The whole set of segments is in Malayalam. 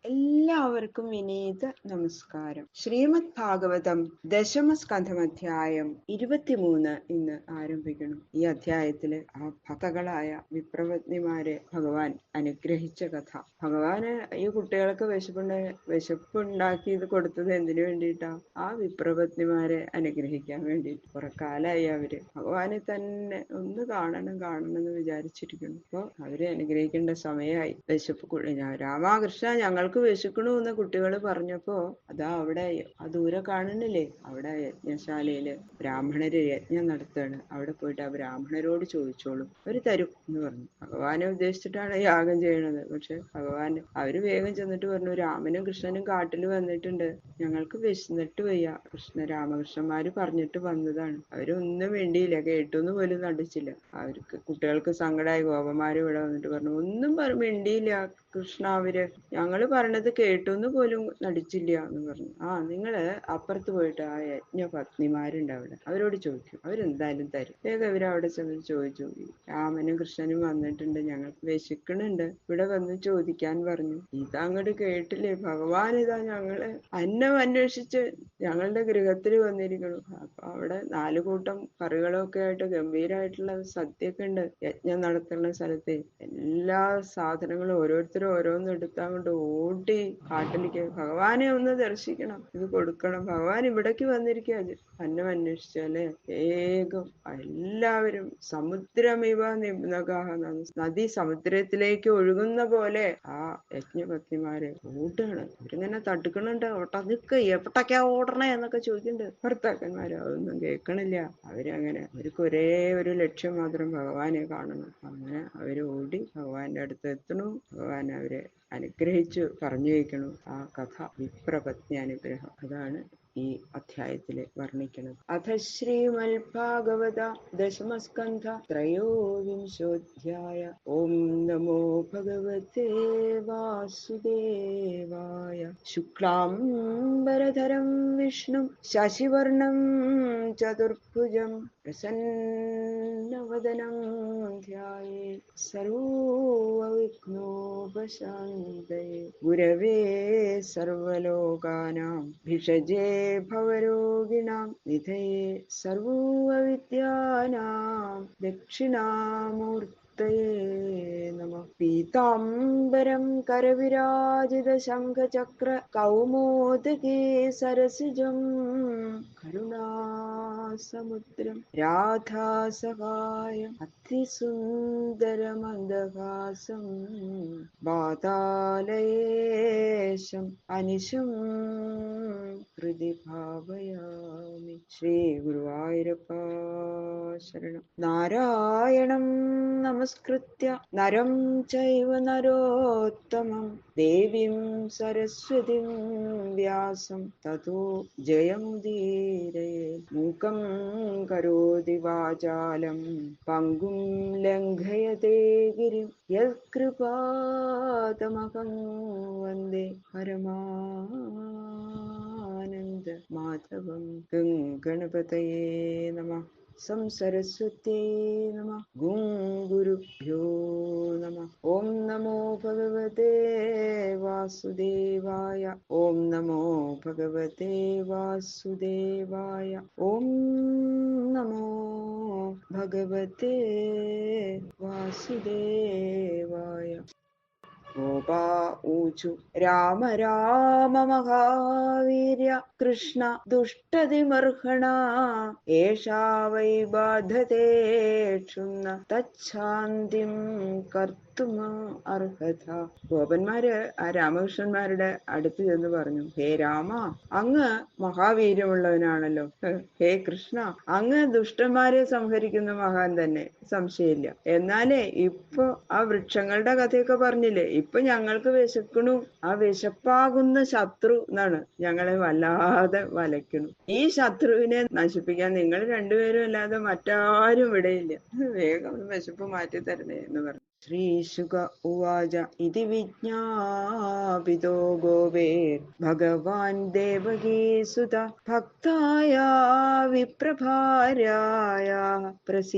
എല്ലാവർക്കും വിനീത നമസ്കാരം. ശ്രീമദ് ഭാഗവതം ദശമസ്കന്ധമധ്യായം 23 ഇന്ന് ആരംഭിക്കണം. ഈ അധ്യായത്തില് ആ ഭക്തകളായ വിപ്രപത്നിമാരെ ഭഗവാൻ അനുഗ്രഹിച്ച കഥ. ഭഗവാന് ഈ കുട്ടികൾക്ക് വിശപ്പുണ്ടാക്കി ഇത് കൊടുത്തത് എന്തിനു വേണ്ടിയിട്ടാ? ആ വിപ്രപത്നിമാരെ അനുഗ്രഹിക്കാൻ വേണ്ടിയിട്ട്. കുറെ കാലായി അവര് ഭഗവാനെ തന്നെ ഒന്ന് കാണണം എന്ന് വിചാരിച്ചിരിക്കുന്നു. അപ്പൊ അവരെ അനുഗ്രഹിക്കേണ്ട സമയമായി. രാമകൃഷ്ണ ഞങ്ങൾക്ക് വിശക്കണു എന്ന് കുട്ടികൾ പറഞ്ഞപ്പോ അതാ അവിടെ ആ ദൂരെ കാണുന്നില്ലേ, അവിടെ യജ്ഞശാലയില് ബ്രാഹ്മണര് യജ്ഞം നടത്തുകയാണ്. അവിടെ പോയിട്ട് ആ ബ്രാഹ്മണരോട് ചോദിച്ചോളും, അവര് തരും എന്ന് പറഞ്ഞു. ഭഗവാനെ ഉദ്ദേശിച്ചിട്ടാണ് യാഗം ചെയ്യണത്. പക്ഷെ അവര് വേഗം ചെന്നിട്ട് പറഞ്ഞു, രാമനും കൃഷ്ണനും കാട്ടിൽ വന്നിട്ടുണ്ട്, ഞങ്ങൾക്ക് വിശന്നിട്ട് വയ്യ. രാമകൃഷ്ണന്മാര് പറഞ്ഞിട്ട് വന്നതാണ്. അവരൊന്നും വേണ്ടിയില്ല, കേട്ടൊന്നും പോലും നടിച്ചില്ല. അവർക്ക് കുട്ടികൾക്ക് സങ്കടമായി. ഗോപന്മാര് ഇവിടെ വന്നിട്ട് പറഞ്ഞു, ഒന്നും മിണ്ടിയില്ല കൃഷ്ണ, അവര് ഞങ്ങള് പറഞ്ഞത് കേട്ടൊന്നു പോലും നടിച്ചില്ല എന്ന് പറഞ്ഞു. നിങ്ങള് അപ്പുറത്ത് പോയിട്ട് ആ യജ്ഞ പത്നിമാരുണ്ട് അവിടെ, അവരോട് ചോദിക്കും, അവരെന്തായാലും തരും. വേഗം അവരവിടെ ചെന്ന് ചോദിച്ചു, രാമനും കൃഷ്ണനും വന്നിട്ടുണ്ട്, ഞങ്ങൾക്ക് വിശക്കണുണ്ട്, ഇവിടെ വന്ന് ചോദിക്കാൻ പറഞ്ഞു. ഇതങ്ങോട്ട് കേട്ടില്ലേ, ഭഗവാൻ ഇതാ ഞങ്ങള് അന്നം അന്വേഷിച്ച് ഞങ്ങളുടെ ഗൃഹത്തിൽ വന്നിരിക്കണു. അപ്പൊ അവിടെ 4 കൂട്ടം കറികളൊക്കെ ആയിട്ട് ഗംഭീരമായിട്ടുള്ള സദ്യയൊക്കെ ഉണ്ട് യജ്ഞം നടത്തുന്ന സ്ഥലത്ത്. എല്ലാ സാധനങ്ങളും ഓരോരുത്തരും ഓരോന്ന് എടുത്താൽ ഓടി കാട്ടിലേക്ക്, ഭഗവാനെ ഒന്ന് ദർശിക്കണം, ഇത് കൊടുക്കണം, ഭഗവാൻ ഇവിടേക്ക് വന്നിരിക്കുക അന്നം അന്വേഷിച്ചാലേ. വേഗം എല്ലാവരും സമുദ്രമിവ നിമ്നഗാഹ, നദി സമുദ്രത്തിലേക്ക് ഒഴുകുന്ന പോലെ ആ യജ്ഞപത്നിമാരെ ഓടുകയാണ്. അവരിങ്ങനെ തടുക്കണുണ്ട്, നിക്ക് എവിടേക്കാ ഓടണേ എന്നൊക്കെ ചോദിക്കുന്നുണ്ട് ഭർത്താക്കന്മാര്. അതൊന്നും കേൾക്കണില്ല. അവർക്ക് ഒരേ ഒരു ലക്ഷ്യം മാത്രം, ഭഗവാനെ കാണണം. അങ്ങനെ അവര് ഓടി ഭഗവാന്റെ അടുത്ത് എത്തണു. ഭഗവാൻ അവരെ അനുഗ്രഹിച്ചു പറഞ്ഞു വയ്ക്കണു. ആ കഥ വിപ്രപത്നി അനുഗ്രഹം, അതാണ് ഈ അധ്യായത്തില് വർണ്ണിക്കുന്നത്. അഥ ശ്രീമദ്ഭാഗവത ദശമസ്കന്ധ ത്രയോവിംശോധ്യായ. ഓം നമോ ഭഗവതേ വാസുദേവായ. ശുക്ലാംബരധരം വിഷ്ണു ശശിവർണം ചതുർഭുജം പ്രസന്നവദനം ധ്യായേ സർവവിഘ്നോപശാന്തയേ. ഗുരവേ സർവലോകാനാം ഭിഷജേ ഭവരോഗിണാം നിധയേ സർവവിദ്യാനാം ദക്ഷിണാമൂർത്തയേ നമഃ. പീതാംബരം കരവിരാജിത ശംഖചക്ര കൗമോദകീ സരസിജം കരുണാസമുദ്രം രാധാസഹായം അതിസുന്ദരമന്ദഹാസം വാതാലയേശം അനിശം ഹൃദി ഭാവയാമി. ശ്രീ ഗുരുവായൂരപ്പ ശരണം. നാരായണം നമസ്കൃത്യ നരം ചൈവ നരോത്തമം ദേവീം സരസ്വതീം വ്യാസം തതോ ജയമുദീരയേ. മൂകം കരോതി വാചാലം പങ്കും ലംഘയതേ ഗിരിം യത്കൃപാതമഹം വന്ദേ പരമാനന്ദ മാധവം. ഗണപതയേ നമഃ. സംസരസ്വത്യേ നമഃ. ഗുരുഭ്യോ നമഃ. ഓം നമോ ഭഗവതേ വാസുദേവായ. ഓം നമോ ഭഗവതേ വാസുദേവായ. ഓം നമോ ഭഗവതേ വാസുദേവായ. ഗോപാ ഊചു രാമ രാമ മഹാവീര്യ കൃഷ്ണ ദുഷ്ടതിമർഹണ ഏഷാ വൈ ബാധതേ ക്ഷുന്ന തച്ഛാന്തിം കർത്തും അർഹത. ഗോപന്മാര് ആ രാമകൃഷ്ണന്മാരുടെ അടുത്ത് ചെന്ന് പറഞ്ഞു, ഹേ രാമ, അങ്ങ് മഹാവീര്യമുള്ളവനാണല്ലോ. ഹേ കൃഷ്ണ, അങ്ങ് ദുഷ്ടന്മാരെ സംഹരിക്കുന്ന മഹാൻ തന്നെ, സംശയമില്ല. എന്നാലേ ഇപ്പൊ ആ വൃക്ഷങ്ങളുടെ കഥയൊക്കെ പറഞ്ഞില്ലേ, ഇപ്പൊ ഞങ്ങൾക്ക് വിശക്കണു. ആ വിശപ്പാകുന്ന ശത്രു എന്നാണ് ഞങ്ങളെ വല്ലാതെ വലയ്ക്കണു. ഈ ശത്രുവിനെ നശിപ്പിക്കാൻ നിങ്ങൾ രണ്ടുപേരും അല്ലാതെ മറ്റാരും ഇവിടെയില്ല. വേഗം വിശപ്പ് മാറ്റി തരണേ എന്ന് പറഞ്ഞു. ശ്രീശുക ഉവാച ഇതി വിജ്ഞായ പിതോ ഗോപേർ ഭഗവാൻ ദേവകീസുത ഭക്തായ വിപ്രഭാര്യായ പ്രസീതന്നിതം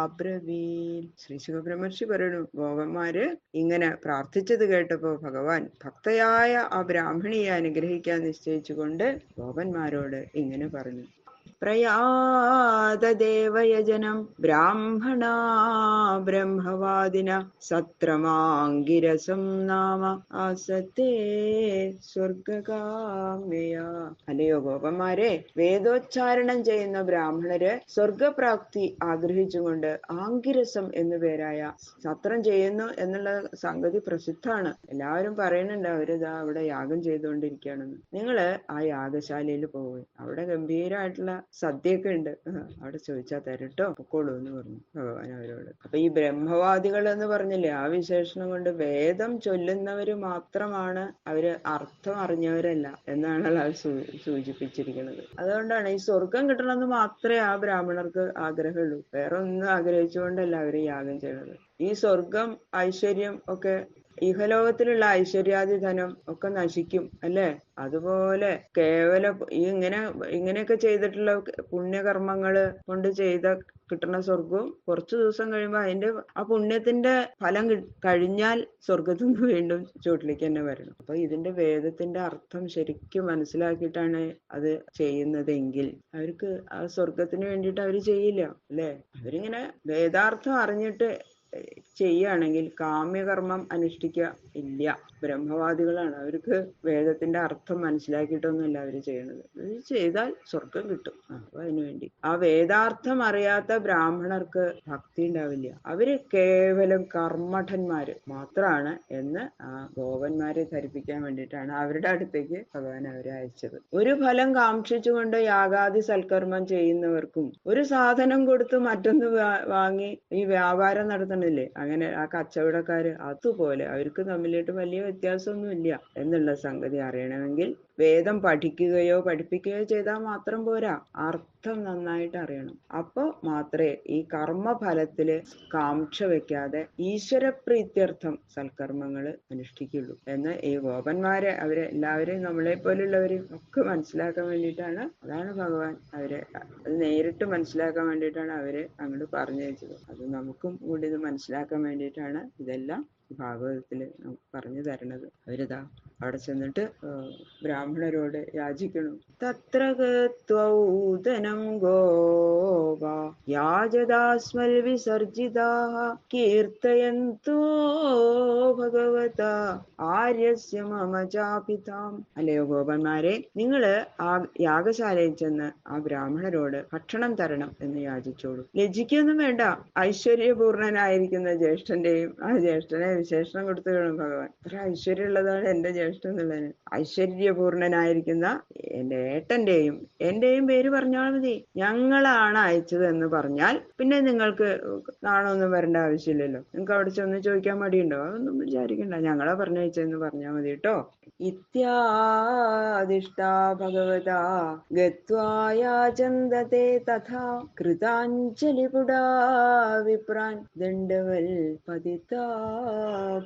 അബ്രവീൽ. ശ്രീ ശുകബ്രഹ്മർഷി പറയുന്നു, ഗോപന്മാര് ഇങ്ങനെ പ്രാർത്ഥിച്ചത് കേട്ടപ്പോ ഭഗവാൻ ഭക്തയായ ആ ബ്രാഹ്മണിയെ അനുഗ്രഹിക്കാൻ നിശ്ചയിച്ചുകൊണ്ട് ഗോപന്മാരോട് ഇങ്ങനെ പറഞ്ഞു. പ്രയാതദേവയജനം ബ്രാഹ്മണാ ബ്രഹ്മവാദിന സത്രമാംഗിരസം നാമ ആസത്തെ സ്വർഗകാമ്യയ. അല്ലയോ ഗോപന്മാരെ, വേദോച്ചാരണം ചെയ്യുന്ന ബ്രാഹ്മണര് സ്വർഗപ്രാപ്തി ആഗ്രഹിച്ചുകൊണ്ട് ആംഗിരസം എന്നു പേരായ സത്രം ചെയ്യുന്നു എന്നുള്ള സംഗതി പ്രസിദ്ധമാണ്. എല്ലാവരും പറയുന്നുണ്ട് അവരിതാ അവിടെ യാഗം ചെയ്തുകൊണ്ടിരിക്കുകയാണെന്ന്. നിങ്ങള് ആ യാഗശാലയിൽ പോകും, അവിടെ ഗംഭീരമായിട്ടുള്ള സദ്യയൊക്കെ ഉണ്ട്, അവിടെ ചോദിച്ചാൽ തരട്ടോ, പൊക്കോളൂ എന്ന് പറഞ്ഞു ഭഗവാൻ അവരോട്. അപ്പൊ ഈ ബ്രഹ്മവാദികൾ എന്ന് പറഞ്ഞില്ലേ, ആ വിശേഷണം കൊണ്ട് വേദം ചൊല്ലുന്നവര് മാത്രമാണ് അവര് അർത്ഥം അറിഞ്ഞവരല്ല എന്നാണല്ലോ അത് സൂചിപ്പിച്ചിരിക്കുന്നത്. അതുകൊണ്ടാണ് ഈ സ്വർഗം കിട്ടണമെന്ന് മാത്രമേ ആ ബ്രാഹ്മണർക്ക് ആഗ്രഹമുള്ളൂ, വേറെ ഒന്നും ആഗ്രഹിച്ചുകൊണ്ടല്ല അവര് യാഗം ചെയ്യണത്. ഈ സ്വർഗം ഐശ്വര്യം ഒക്കെ, ഇഹലോകത്തിലുള്ള ഐശ്വര്യാദി ധനം ഒക്കെ നശിക്കും അല്ലേ? അതുപോലെ കേവലം ഇങ്ങനെയൊക്കെ ചെയ്തിട്ടുള്ള പുണ്യകർമ്മങ്ങള് കൊണ്ട് ചെയ്ത കിട്ടുന്ന സ്വർഗവും കുറച്ചു ദിവസം കഴിയുമ്പോൾ അതിന്റെ ആ പുണ്യത്തിന്റെ ഫലം കഴിഞ്ഞാൽ സ്വർഗത്തിൽ നിന്ന് വീണ്ടും ചുവട്ടിലേക്ക് തന്നെ വരണം. അപ്പൊ ഇതിന്റെ വേദത്തിന്റെ അർത്ഥം ശരിക്കും മനസ്സിലാക്കിയിട്ടാണ് അത് ചെയ്യുന്നതെങ്കിൽ അവർക്ക് ആ സ്വർഗത്തിന് വേണ്ടിയിട്ട് അവര് ചെയ്യില്ല അല്ലെ? അവരിങ്ങനെ വേദാർത്ഥം അറിഞ്ഞിട്ട് ചെയ്യുകയാണെങ്കിൽ കാമ്യകർമ്മം അനുഷ്ഠിക്കുക ഇല്ല. ബ്രഹ്മവാദികളാണ്, അവർക്ക് വേദത്തിന്റെ അർത്ഥം മനസ്സിലാക്കിയിട്ടൊന്നുമല്ല അവര് ചെയ്യണത്. ഇത് ചെയ്താൽ സ്വർഗം കിട്ടും. അപ്പൊ അതിനുവേണ്ടി ആ വേദാർത്ഥം അറിയാത്ത ബ്രാഹ്മണർക്ക് ഭക്തി ഉണ്ടാവില്ല, അവര് കേവലം കർമ്മഠന്മാര് മാത്രമാണ് എന്ന് ആ ഗോപന്മാരെ ധരിപ്പിക്കാൻ വേണ്ടിയിട്ടാണ് അവരുടെ അടുത്തേക്ക് ഭഗവാൻ അവരെ അയച്ചത്. ഒരു ഫലം കാക്ഷിച്ചുകൊണ്ട് യാഗാദി സൽക്കർമ്മം ചെയ്യുന്നവർക്കും ഒരു സാധനം കൊടുത്ത് മറ്റൊന്ന് വാങ്ങി ഈ വ്യാപാരം നടത്തണില്ലേ, അങ്ങനെ ആ കച്ചവടക്കാര്, അതുപോലെ അവർക്ക് തമ്മിലായിട്ട് വലിയ വ്യത്യാസമൊന്നുമില്ല എന്നുള്ള സംഗതി അറിയണമെങ്കിൽ വേദം പഠിക്കുകയോ പഠിപ്പിക്കുകയോ ചെയ്താൽ മാത്രം പോരാ, അർത്ഥം നന്നായിട്ട് അറിയണം. അപ്പൊ മാത്രമേ ഈ കർമ്മഫലത്തില് കാംക്ഷ വെക്കാതെ ഈശ്വരപ്രീത്യർത്ഥം സൽക്കർമ്മങ്ങൾ അനുഷ്ഠിക്കുള്ളൂ എന്ന് ഈ ഗോപന്മാരെ അവരെ എല്ലാവരെയും നമ്മളെ പോലുള്ളവരെയും ഒക്കെ മനസ്സിലാക്കാൻ വേണ്ടിയിട്ടാണ്, അതാണ് ഭഗവാൻ അവരെ അത് നേരിട്ട് മനസ്സിലാക്കാൻ വേണ്ടിയിട്ടാണ് അവരെ അങ്ങോട്ട് പറഞ്ഞു വെച്ചത്. അത് നമുക്കും കൂടി ഇത് മനസ്സിലാക്കാൻ വേണ്ടിയിട്ടാണ് ഇതെല്ലാം ഭാഗവതത്തില് നമുക്ക് പറഞ്ഞു തരണത്. അവരിതാ അവിടെ ചെന്നിട്ട് ബ്രാഹ്മണരോട് യാചിക്കണം. തത്ര ഗത്വൗദനം ഗോപ യാജദാസ്മൽ വിസർജിതാഃ കീർത്തയന്തോ ഭഗവത ആര്യസ്യ മമ ചാപിതാം. അല്ലയോ ഗോപന്മാരെ, നിങ്ങള് ആ യാഗശാലയിൽ ചെന്ന് ആ ബ്രാഹ്മണരോട് ഭക്ഷണം തരണം എന്ന് യാചിച്ചോളൂ. ലജ്ജിക്കൊന്നും വേണ്ട. ഐശ്വര്യപൂർണനായിരിക്കുന്ന ജ്യേഷ്ഠന്റെയും ആ ജ്യേഷ്ഠനെ വിശേഷണം കൊടുത്തു വേണം ഭഗവാൻ. അത്ര ഐശ്വര്യമുള്ളതാണ് എന്റെ ജ്യേഷ്ഠൻ എന്നുള്ളതിന്. ഐശ്വര്യപൂർണനായിരിക്കുന്ന എന്റെ ഏട്ടന്റെയും എന്റെയും പേര് പറഞ്ഞാൽ മതി. ഞങ്ങളാണ് അയച്ചത് എന്ന് പറഞ്ഞാൽ പിന്നെ നിങ്ങൾക്ക് നാണമൊന്നും വരേണ്ട ആവശ്യമില്ലല്ലോ. നിങ്ങൾക്ക് അവിടെ ചെന്ന് ചോദിക്കാൻ മടിയുണ്ടോ? അതൊന്നും വിചാരിക്കണ്ട, ഞങ്ങളാ പറഞ്ഞയച്ചെന്ന് പറഞ്ഞാൽ മതി കേട്ടോ. ഇത്യാദിഷ്ടാ ഭഗവതാ ഗത്വായാചന്ദതേ തഥാ കൃതാഞ്ജലിപുടാ വിപ്രാൻ ദണ്ഡവൽ പതിതാ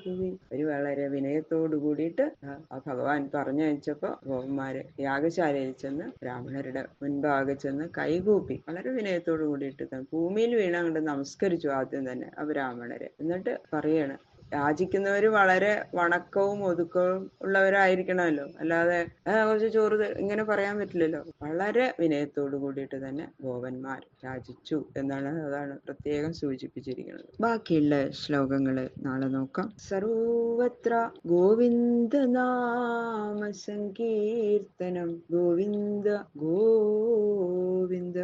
ഭുവി. ഒരു വളരെ വിനയത്തോടു കൂടിയിട്ട് ആ ഭഗവാൻ പറഞ്ഞയച്ചപ്പോ ഗോപന്മാര് യാഗശാലയിൽ ചെന്ന് ബ്രാഹ്മണരുടെ മുൻപാകെ ചെന്ന് കൈകൂപ്പി വളരെ വിനയത്തോടു കൂടിയിട്ട് ഭൂമിയിൽ വീണ അങ്ങോട്ട് നമസ്കരിച്ചു ആദ്യം തന്നെ ആ ബ്രാഹ്മണരെ. എന്നിട്ട് പറയാണ്, യാചിക്കുന്നവര് വളരെ വണക്കവും ഒതുക്കവും ഉള്ളവരായിരിക്കണമല്ലോ, അല്ലാതെ കുറച്ച് ചോറ് ഇങ്ങനെ പറയാൻ പറ്റില്ലല്ലോ. വളരെ വിനയത്തോടു കൂടിയിട്ട് തന്നെ ഗോപന്മാർ യാചിച്ചു എന്നാണ്, അതാണ് പ്രത്യേകം സൂചിപ്പിച്ചിരിക്കുന്നത്. ബാക്കിയുള്ള ശ്ലോകങ്ങള് നാളെ നോക്കാം. സർവത്ര ഗോവിന്ദ നാമ സങ്കീർത്തനം ഗോവിന്ദ ഗോവിന്ദ.